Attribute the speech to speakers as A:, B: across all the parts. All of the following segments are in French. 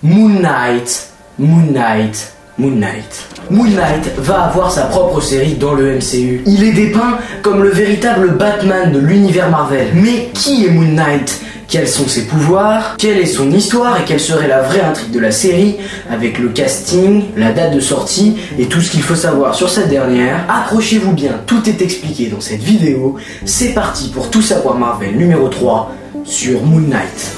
A: Moon Knight. Moon Knight va avoir sa propre série dans le MCU. Il est dépeint comme le véritable Batman de l'univers Marvel. Mais qui est Moon Knight ? Quels sont ses pouvoirs? Quelle est son histoire et quelle serait la vraie intrigue de la série, avec le casting, la date de sortie et tout ce qu'il faut savoir sur cette dernière? Accrochez-vous bien, tout est expliqué dans cette vidéo. C'est parti pour Tout savoir Marvel numéro 3 sur Moon Knight.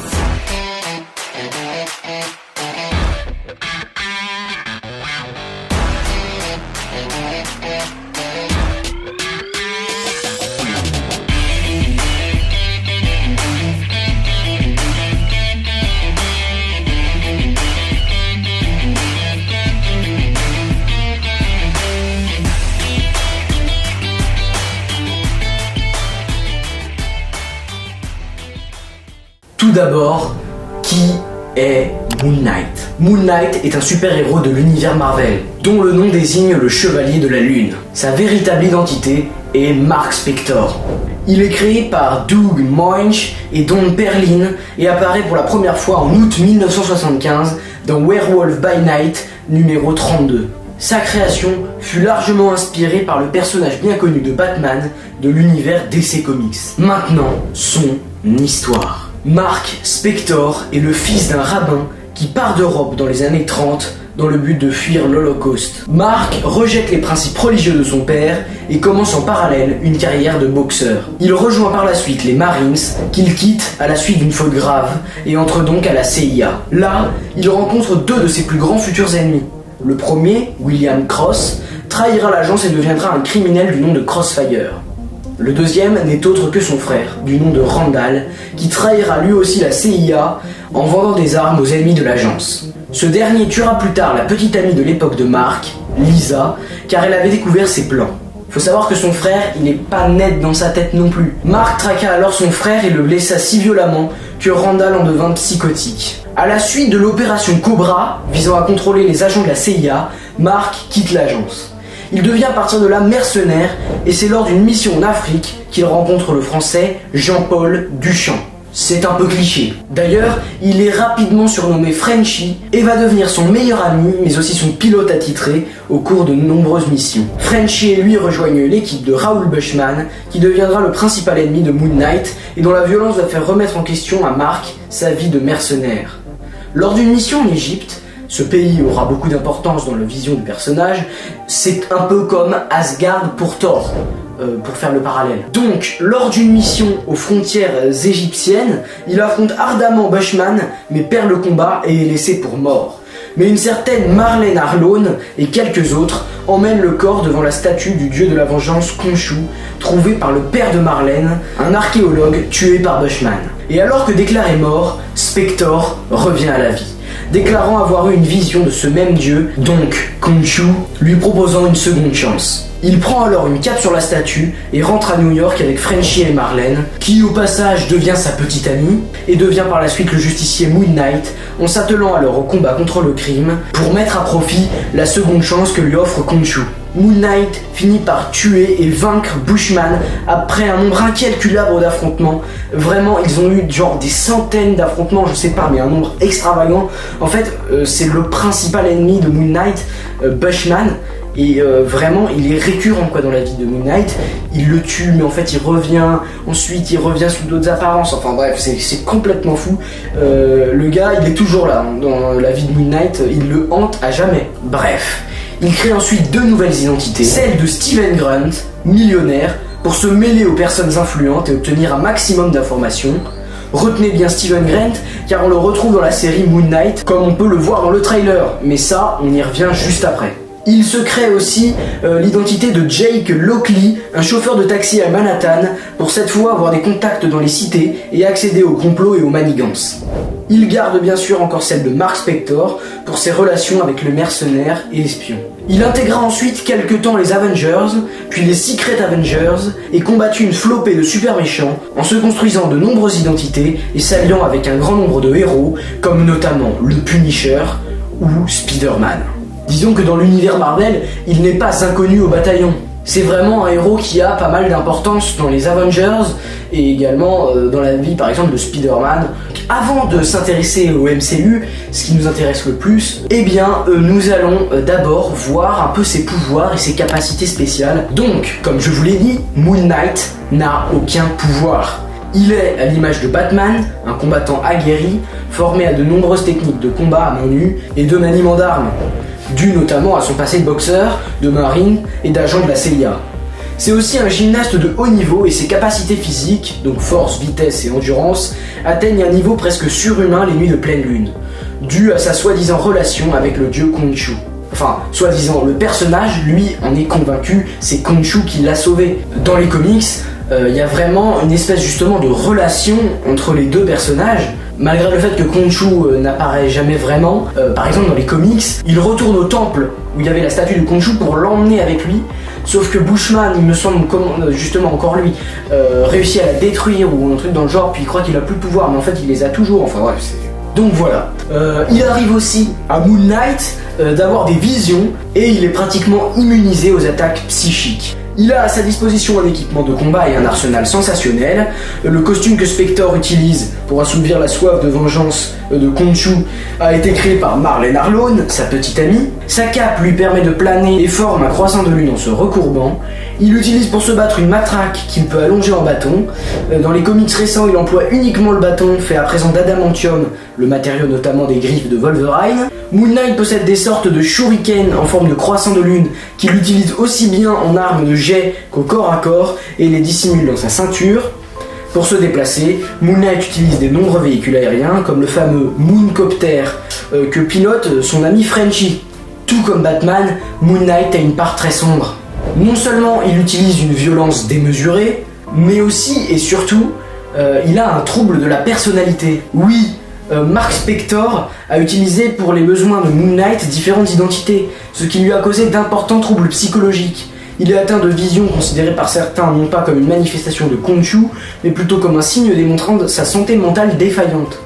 A: Tout d'abord, qui est Moon Knight? Moon Knight est un super-héros de l'univers Marvel, dont le nom désigne le Chevalier de la Lune. Sa véritable identité est Mark Spector. Il est créé par Doug Moench et Don Perlin et apparaît pour la première fois en août 1975 dans Werewolf by Night numéro 32. Sa création fut largement inspirée par le personnage bien connu de Batman de l'univers DC Comics. Maintenant, son histoire. Mark Spector est le fils d'un rabbin qui part d'Europe dans les années 30 dans le but de fuir l'Holocauste. Mark rejette les principes religieux de son père et commence en parallèle une carrière de boxeur. Il rejoint par la suite les Marines, qu'il quitte à la suite d'une faute grave et entre donc à la CIA. Là, il rencontre deux de ses plus grands futurs ennemis. Le premier, William Cross, trahira l'agence et deviendra un criminel du nom de Crossfire. Le deuxième n'est autre que son frère, du nom de Randall, qui trahira lui aussi la CIA en vendant des armes aux ennemis de l'agence. Ce dernier tuera plus tard la petite amie de l'époque de Mark, Lisa, car elle avait découvert ses plans. Faut savoir que son frère, il n'est pas net dans sa tête non plus. Mark traqua alors son frère et le blessa si violemment que Randall en devint psychotique. À la suite de l'opération Cobra, visant à contrôler les agents de la CIA, Mark quitte l'agence. Il devient à partir de là mercenaire et c'est lors d'une mission en Afrique qu'il rencontre le français Jean-Paul Duchamp. C'est un peu cliché. D'ailleurs, il est rapidement surnommé Frenchie et va devenir son meilleur ami mais aussi son pilote attitré au cours de nombreuses missions. Frenchie et lui rejoignent l'équipe de Raoul Bushman qui deviendra le principal ennemi de Moon Knight et dont la violence va faire remettre en question à Mark sa vie de mercenaire. Lors d'une mission en Égypte, ce pays aura beaucoup d'importance dans la vision du personnage, c'est un peu comme Asgard pour Thor, pour faire le parallèle. Donc, lors d'une mission aux frontières égyptiennes, il affronte ardemment Bushman, mais perd le combat et est laissé pour mort. Mais une certaine Marlène Harlown et quelques autres emmènent le corps devant la statue du dieu de la vengeance Khonshu, trouvé par le père de Marlène, un archéologue tué par Bushman. Et alors que Déclaré est mort, Spector revient à la vie, déclarant avoir eu une vision de ce même dieu, donc Khonshu, lui proposant une seconde chance. Il prend alors une cape sur la statue et rentre à New York avec Frenchie et Marlène, qui au passage devient sa petite amie, et devient par la suite le justicier Moon Knight, en s'attelant alors au combat contre le crime, pour mettre à profit la seconde chance que lui offre Khonshu. Moon Knight finit par tuer et vaincre Bushman après un nombre incalculable d'affrontements. Vraiment, ils ont eu genre des centaines d'affrontements, je sais pas, mais un nombre extravagant. En fait, c'est le principal ennemi de Moon Knight, Bushman. Et vraiment, il est récurrent quoi dans la vie de Moon Knight. Il le tue, mais en fait, il revient. Ensuite, il revient sous d'autres apparences. Enfin bref, c'est complètement fou. Le gars, il est toujours là hein, dans la vie de Moon Knight. Il le hante à jamais. Bref. Il crée ensuite deux nouvelles identités, celle de Steven Grunt, millionnaire, pour se mêler aux personnes influentes et obtenir un maximum d'informations. Retenez bien Steven Grunt, car on le retrouve dans la série Moon Knight, comme on peut le voir dans le trailer, mais ça, on y revient juste après. Il se crée aussi l'identité de Jake Lockley, un chauffeur de taxi à Manhattan, pour cette fois avoir des contacts dans les cités et accéder aux complots et aux manigances. Il garde bien sûr encore celle de Mark Spector pour ses relations avec le mercenaire et espion. Il intégra ensuite quelque temps les Avengers, puis les Secret Avengers, et combattit une flopée de super méchants en se construisant de nombreuses identités et s'alliant avec un grand nombre de héros, comme notamment le Punisher ou Spider-Man. Disons que dans l'univers Marvel, il n'est pas inconnu au bataillon. C'est vraiment un héros qui a pas mal d'importance dans les Avengers et également dans la vie par exemple de Spider-Man. Avant de s'intéresser au MCU, ce qui nous intéresse le plus, eh bien nous allons d'abord voir un peu ses pouvoirs et ses capacités spéciales. Donc, comme je vous l'ai dit, Moon Knight n'a aucun pouvoir. Il est, à l'image de Batman, un combattant aguerri, formé à de nombreuses techniques de combat à main nue et de maniement d'armes, dû notamment à son passé de boxeur, de marine et d'agent de la CIA. C'est aussi un gymnaste de haut niveau et ses capacités physiques, donc force, vitesse et endurance, atteignent un niveau presque surhumain les nuits de pleine lune, dû à sa soi-disant relation avec le dieu Khonshu. Enfin, soi-disant, le personnage, lui, en est convaincu, c'est Khonshu qui l'a sauvé. Dans les comics, il y a vraiment une espèce justement de relation entre les deux personnages. Malgré le fait que Khonshu n'apparaît jamais vraiment, par exemple dans les comics, il retourne au temple où il y avait la statue de Khonshu pour l'emmener avec lui, sauf que Bushman, il me semble, justement encore lui, réussit à la détruire ou un truc dans le genre, puis il croit qu'il a plus de pouvoir, mais en fait il les a toujours, enfin bref, c'est... Donc voilà. Il arrive aussi à Moon Knight d'avoir des visions et il est pratiquement immunisé aux attaques psychiques. Il a à sa disposition un équipement de combat et un arsenal sensationnel. Le costume que Spector utilise pour assouvir la soif de vengeance de Khonshu a été créé par Marlene Arlone, sa petite amie. Sa cape lui permet de planer et forme un croissant de lune en se recourbant. Il utilise pour se battre une matraque qu'il peut allonger en bâton. Dans les comics récents, il emploie uniquement le bâton fait à présent d'adamantium, le matériau notamment des griffes de Wolverine. Moon Knight possède des sortes de shuriken en forme de croissant de lune qu'il utilise aussi bien en arme de jet qu'au corps à corps et les dissimule dans sa ceinture. Pour se déplacer, Moon Knight utilise des nombreux véhicules aériens comme le fameux Mooncopter que pilote son ami Frenchie. Tout comme Batman, Moon Knight a une part très sombre. Non seulement il utilise une violence démesurée, mais aussi et surtout, il a un trouble de la personnalité. Oui, Mark Spector a utilisé pour les besoins de Moon Knight différentes identités, ce qui lui a causé d'importants troubles psychologiques. Il est atteint de visions considérées par certains non pas comme une manifestation de Khonshu, mais plutôt comme un signe démontrant sa santé mentale défaillante.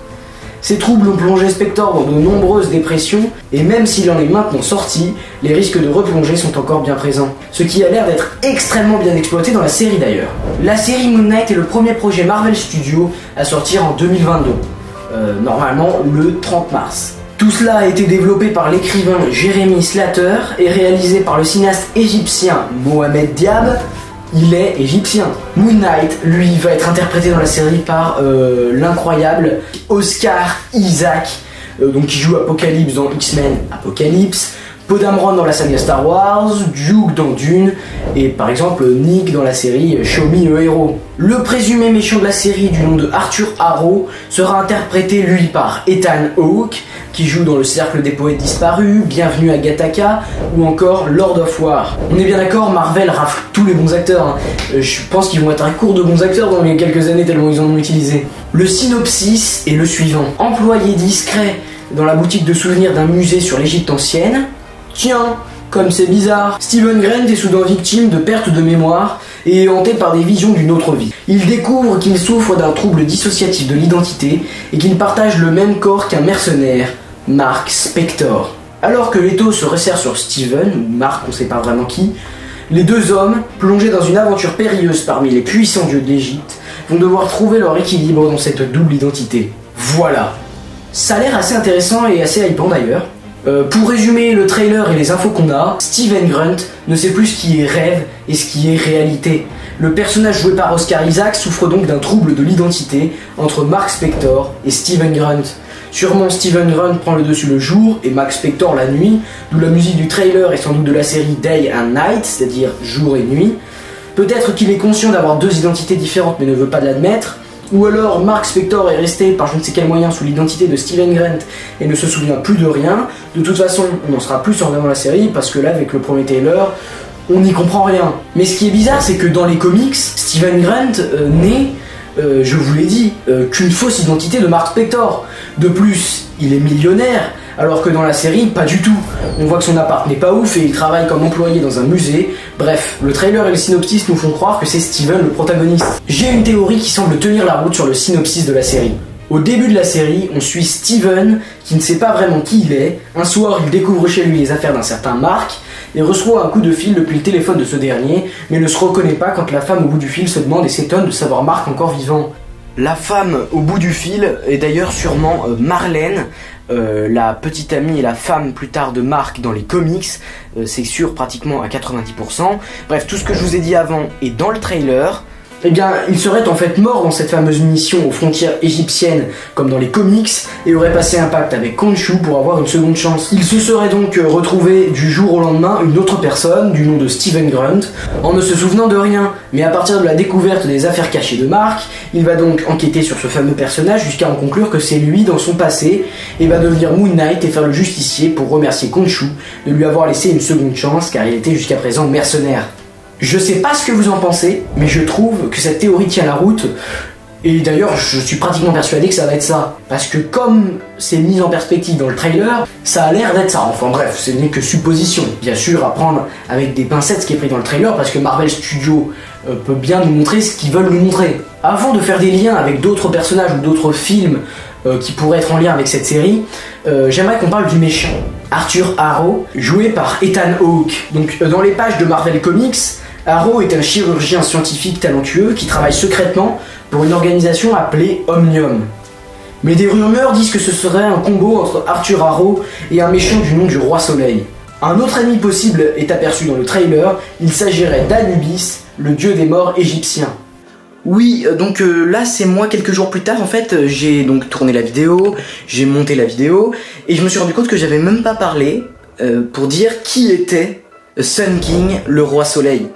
A: Ces troubles ont plongé Spector dans de nombreuses dépressions, et même s'il en est maintenant sorti, les risques de replonger sont encore bien présents. Ce qui a l'air d'être extrêmement bien exploité dans la série d'ailleurs. La série Moon Knight est le premier projet Marvel Studios à sortir en 2022. Normalement le 30 mars. Tout cela a été développé par l'écrivain Jeremy Slater et réalisé par le cinéaste égyptien Mohamed Diab. Il est égyptien. Moon Knight, lui, va être interprété dans la série par l'incroyable Oscar Isaac, donc qui joue Apocalypse dans X-Men Apocalypse, Poe Dameron dans la saga Star Wars, Duke dans Dune, et par exemple Nick dans la série Show Me a Hero. Le présumé méchant de la série du nom de Arthur Harrow sera interprété lui par Ethan Hawke, qui joue dans le Cercle des Poètes Disparus, Bienvenue à Gattaca, ou encore Lord of War. On est bien d'accord, Marvel rafle tous les bons acteurs, hein. Je pense qu'ils vont être à court de bons acteurs dans les quelques années tellement ils en ont utilisé. Le synopsis est le suivant. Employé discret dans la boutique de souvenirs d'un musée sur l'Égypte ancienne. Tiens, comme c'est bizarre, Steven Grant est soudain victime de perte de mémoire et est hanté par des visions d'une autre vie. Il découvre qu'il souffre d'un trouble dissociatif de l'identité et qu'il partage le même corps qu'un mercenaire, Mark Spector. Alors que l'étau se resserre sur Steven, ou Mark, on sait pas vraiment qui, les deux hommes, plongés dans une aventure périlleuse parmi les puissants dieux de l'Égypte, vont devoir trouver leur équilibre dans cette double identité. Voilà. Ça a l'air assez intéressant et assez hypant d'ailleurs. Pour résumer le trailer et les infos qu'on a, Steven Grant ne sait plus ce qui est rêve et ce qui est réalité. Le personnage joué par Oscar Isaac souffre donc d'un trouble de l'identité entre Mark Spector et Steven Grant. Sûrement Steven Grant prend le dessus le jour et Mark Spector la nuit, d'où la musique du trailer est sans doute de la série Day and Night, c'est-à-dire jour et nuit. Peut-être qu'il est conscient d'avoir deux identités différentes mais ne veut pas l'admettre. Ou alors Mark Spector est resté par je ne sais quel moyen sous l'identité de Steven Grant et ne se souvient plus de rien. De toute façon, on en sera plus en regardant la série parce que là, avec le premier trailer, on n'y comprend rien. Mais ce qui est bizarre, c'est que dans les comics, Steven Grant n'est, je vous l'ai dit, qu'une fausse identité de Mark Spector. De plus, il est millionnaire, alors que dans la série, pas du tout. On voit que son appart n'est pas ouf et il travaille comme employé dans un musée. Bref, le trailer et le synopsis nous font croire que c'est Steven le protagoniste. J'ai une théorie qui semble tenir la route sur le synopsis de la série. Au début de la série, on suit Steven qui ne sait pas vraiment qui il est. Un soir, il découvre chez lui les affaires d'un certain Mark et reçoit un coup de fil depuis le téléphone de ce dernier, mais ne se reconnaît pas quand la femme au bout du fil se demande et s'étonne de savoir Mark encore vivant. La femme au bout du fil est d'ailleurs sûrement Marlène, la petite amie et la femme plus tard de Mark dans les comics, c'est sûr pratiquement à 90%. Bref, tout ce que je vous ai dit avant est dans le trailer. Eh bien, il serait en fait mort dans cette fameuse mission aux frontières égyptiennes, comme dans les comics, et aurait passé un pacte avec Khonshu pour avoir une seconde chance. Il se serait donc retrouvé du jour au lendemain une autre personne, du nom de Steven Grunt, en ne se souvenant de rien. Mais à partir de la découverte des affaires cachées de Mark, il va donc enquêter sur ce fameux personnage jusqu'à en conclure que c'est lui dans son passé, et va devenir Moon Knight et faire le justicier pour remercier Khonshu de lui avoir laissé une seconde chance, car il était jusqu'à présent mercenaire. Je sais pas ce que vous en pensez, mais je trouve que cette théorie tient la route, et d'ailleurs je suis pratiquement persuadé que ça va être ça. Parce que comme c'est mis en perspective dans le trailer, ça a l'air d'être ça. Enfin bref, ce n'est que supposition. Bien sûr, à prendre avec des pincettes ce qui est pris dans le trailer, parce que Marvel Studios peut bien nous montrer ce qu'ils veulent nous montrer. Avant de faire des liens avec d'autres personnages ou d'autres films qui pourraient être en lien avec cette série, j'aimerais qu'on parle du méchant. Arthur Harrow, joué par Ethan Hawke. Donc dans les pages de Marvel Comics, Harrow est un chirurgien scientifique talentueux qui travaille secrètement pour une organisation appelée Omnium. Mais des rumeurs disent que ce serait un combo entre Arthur Harrow et un méchant du nom du Roi Soleil. Un autre ennemi possible est aperçu dans le trailer, il s'agirait d'Anubis, le dieu des morts égyptien. Oui, donc là c'est moi quelques jours plus tard en fait, j'ai donc tourné la vidéo, j'ai monté la vidéo, et je me suis rendu compte que j'avais même pas parlé pour dire qui était Sun King, le roi soleil.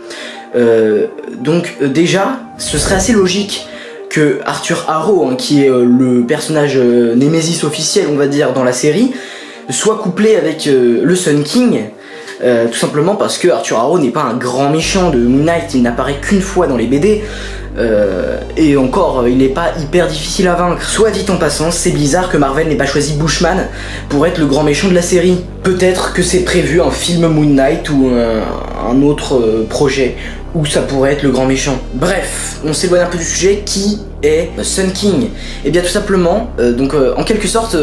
A: Déjà, ce serait assez logique que Arthur Harrow, qui est le personnage Némésis officiel, on va dire, dans la série, soit couplé avec le Sun King, tout simplement parce que Arthur Harrow n'est pas un grand méchant de Moon Knight, il n'apparaît qu'une fois dans les BD, et encore, il n'est pas hyper difficile à vaincre. Soit dit en passant, c'est bizarre que Marvel n'ait pas choisi Bushman pour être le grand méchant de la série. Peut-être que c'est prévu un film Moon Knight ou un autre projet où ça pourrait être le grand méchant. Bref, on s'éloigne un peu du sujet. Qui est Sun King? Eh bien tout simplement, en quelque sorte,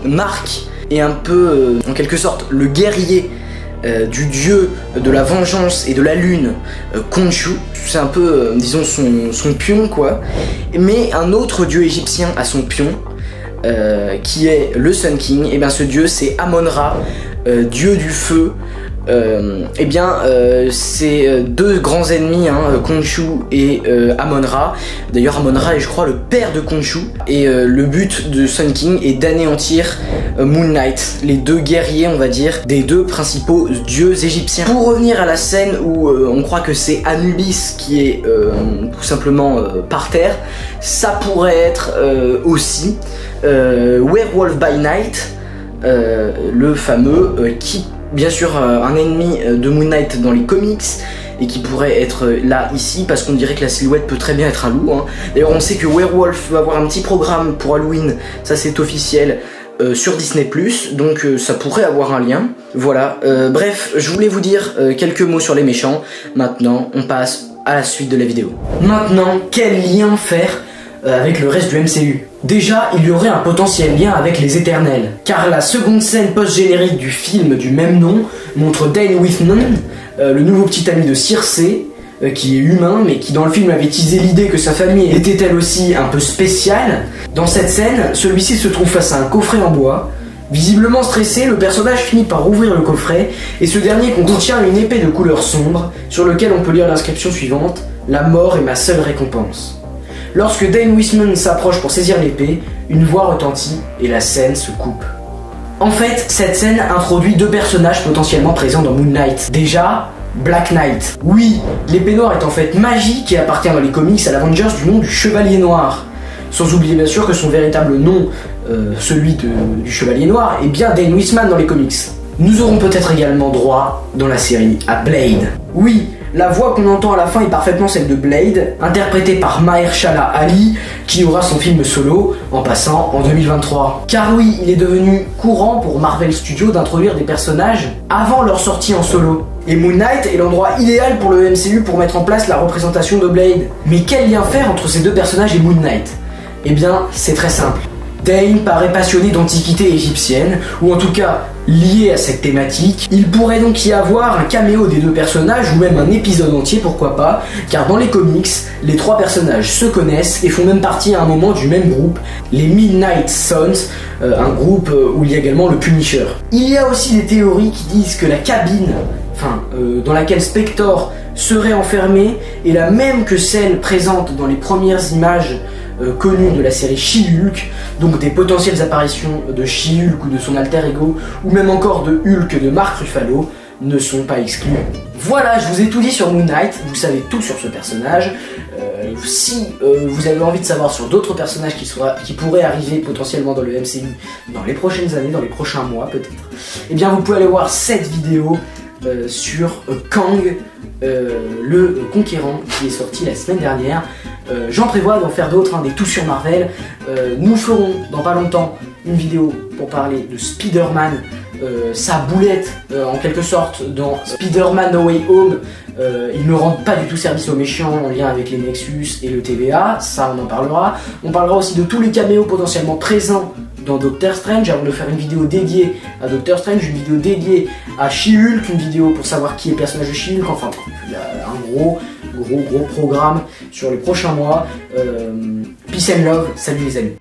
A: Mark est un peu, en quelque sorte, le guerrier du dieu de la vengeance et de la lune, Khonshu. C'est un peu, disons, son pion, quoi. Mais un autre dieu égyptien a son pion, qui est le Sun King. Et bien ce dieu, c'est Amon-Ra, dieu du feu. C'est deux grands ennemis, Khonshu et Amon-Ra. D'ailleurs Amon-Ra est, je crois, le père de Khonshu. Et le but de Sun King est d'anéantir Moon Knight, les deux guerriers, on va dire, des deux principaux dieux égyptiens. Pour revenir à la scène où on croit que c'est Anubis qui est tout simplement par terre, ça pourrait être aussi Werewolf by Night, le fameux qui, bien sûr, un ennemi de Moon Knight dans les comics, et qui pourrait être là ici parce qu'on dirait que la silhouette peut très bien être un loup. D'ailleurs on sait que Werewolf va avoir un petit programme pour Halloween, ça c'est officiel, sur Disney+, donc ça pourrait avoir un lien. Voilà, bref, je voulais vous dire quelques mots sur les méchants. Maintenant on passe à la suite de la vidéo. Maintenant, quel lien faire avec le reste du MCU? Déjà, il y aurait un potentiel lien avec les Éternels, car la seconde scène post-générique du film du même nom montre Dane Whitman, le nouveau petit ami de Circé, qui est humain, mais qui dans le film avait teasé l'idée que sa famille était elle aussi un peu spéciale. Dans cette scène, celui-ci se trouve face à un coffret en bois. Visiblement stressé, le personnage finit par ouvrir le coffret, et ce dernier contient une épée de couleur sombre, sur lequel on peut lire l'inscription suivante: « La mort est ma seule récompense ». Lorsque Dane Whitman s'approche pour saisir l'épée, une voix retentit et la scène se coupe. En fait, cette scène introduit deux personnages potentiellement présents dans Moon Knight. Déjà, Black Knight. Oui, l'épée noire est en fait magique et appartient dans les comics à l'Avengers du nom du Chevalier Noir. Sans oublier bien sûr que son véritable nom, celui du Chevalier Noir, est bien Dane Whitman dans les comics. Nous aurons peut-être également droit, dans la série, à Blade. Oui, la voix qu'on entend à la fin est parfaitement celle de Blade, interprétée par Mahershala Ali, qui aura son film solo, en passant en 2023. Car oui, il est devenu courant pour Marvel Studios d'introduire des personnages avant leur sortie en solo. Et Moon Knight est l'endroit idéal pour le MCU pour mettre en place la représentation de Blade. Mais quel lien faire entre ces deux personnages et Moon Knight? Eh bien, c'est très simple. Dane paraît passionné d'antiquités égyptiennes, ou en tout cas lié à cette thématique. Il pourrait donc y avoir un caméo des deux personnages, ou même un épisode entier, pourquoi pas, car dans les comics, les trois personnages se connaissent et font même partie à un moment du même groupe, les Midnight Suns, un groupe où il y a également le Punisher. Il y a aussi des théories qui disent que la cabine, dans laquelle Spector serait enfermé est la même que celle présente dans les premières images connues de la série She-Hulk, donc des potentielles apparitions de She-Hulk ou de son alter ego, ou même encore de Hulk de Mark Ruffalo, ne sont pas exclus. Voilà, je vous ai tout dit sur Moon Knight, vous savez tout sur ce personnage. Si vous avez envie de savoir sur d'autres personnages qui pourraient arriver potentiellement dans le MCU dans les prochaines années, dans les prochains mois peut-être, eh bien vous pouvez aller voir cette vidéo sur Kang, le Conquérant, qui est sorti la semaine dernière. J'en prévois d'en faire d'autres, des tout sur Marvel. Nous ferons dans pas longtemps une vidéo pour parler de Spider-Man, sa boulette en quelque sorte dans Spider-Man No Way Home. Il ne rend pas du tout service aux méchants en lien avec les Nexus et le TVA, ça on en parlera. On parlera aussi de tous les caméos potentiellement présents dans Doctor Strange, avant de faire une vidéo dédiée à Doctor Strange, une vidéo dédiée à She-Hulk, une vidéo pour savoir qui est le personnage de She-Hulk, enfin il y a un gros programme sur les prochains mois. Peace and love, salut les amis.